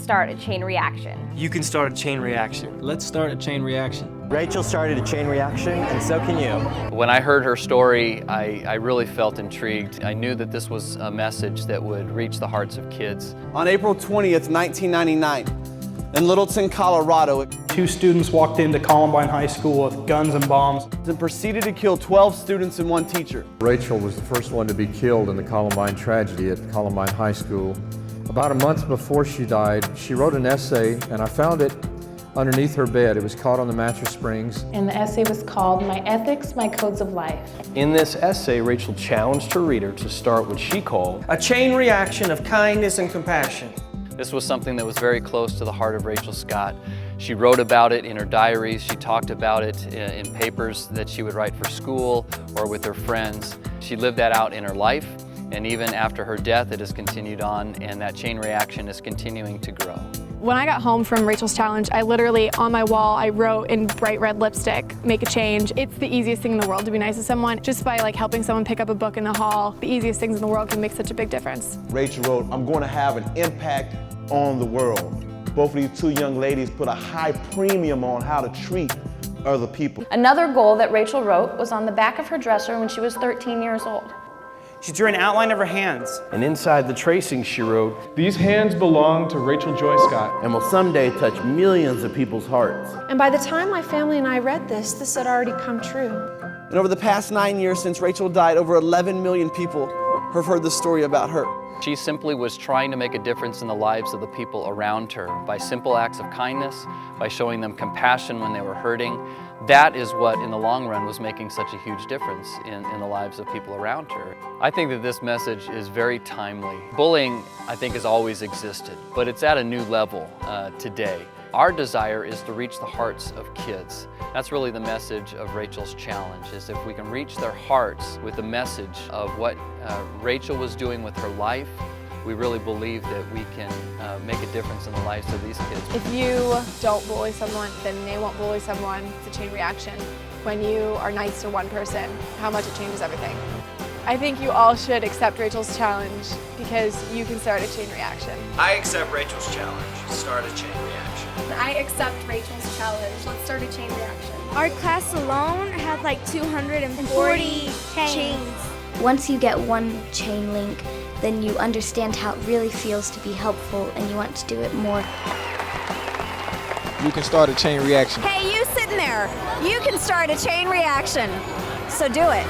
start a chain reaction. You can start a chain reaction. Let's start a chain reaction. Rachel started a chain reaction, and so can you. When I heard her story, I really felt intrigued. I knew that this was a message that would reach the hearts of kids. On April 20th, 1999, in Littleton, Colorado, 2 students walked into Columbine High School with guns and bombs and proceeded to kill 12 students and 1 teacher. Rachel was the first one to be killed in the Columbine tragedy at Columbine High School. About a month before she died, she wrote an essay, and I found it underneath her bed. It was caught on the mattress springs. And the essay was called My Ethics, My Codes of Life. In this essay, Rachel challenged her reader to start what she called a chain reaction of kindness and compassion. This was something that was very close to the heart of Rachel Scott. She wrote about it in her diaries. She talked about it in papers that she would write for school or with her friends. She lived that out in her life, and even after her death, it has continued on, and that chain reaction is continuing to grow. When I got home from Rachel's challenge, I literally, on my wall, I wrote in bright red lipstick, make a change. It's the easiest thing in the world to be nice to someone. Just by helping someone pick up a book in the hall, the easiest things in the world can make such a big difference. Rachel wrote, I'm going to have an impact on the world. Both of these 2 young ladies put a high premium on how to treat other people. Another goal that Rachel wrote was on the back of her dresser when she was 13 years old. She drew an outline of her hands. And inside the tracing, she wrote, "These hands belong to Rachel Joy Scott and will someday touch millions of people's hearts." And by the time my family and I read this had already come true. And over the past 9 years since Rachel died, over 11 million people have heard the story about her. She simply was trying to make a difference in the lives of the people around her by simple acts of kindness, by showing them compassion when they were hurting. That is what, in the long run, was making such a huge difference in the lives of people around her. I think that this message is very timely. Bullying, I think, has always existed, but it's at a new level today. Our desire is to reach the hearts of kids. That's really the message of Rachel's challenge, is if we can reach their hearts with the message of what Rachel was doing with her life, we really believe that we can make a difference in the lives of these kids. If you don't bully someone, then they won't bully someone. It's a chain reaction. When you are nice to one person, how much it changes everything. I think you all should accept Rachel's challenge because you can start a chain reaction. I accept Rachel's challenge. Start a chain reaction. I accept Rachel's challenge. Let's start a chain reaction. Our class alone had like 240 chains. Once you get one chain link, then you understand how it really feels to be helpful and you want to do it more. You can start a chain reaction. Hey, you sitting there, you can start a chain reaction. So do it.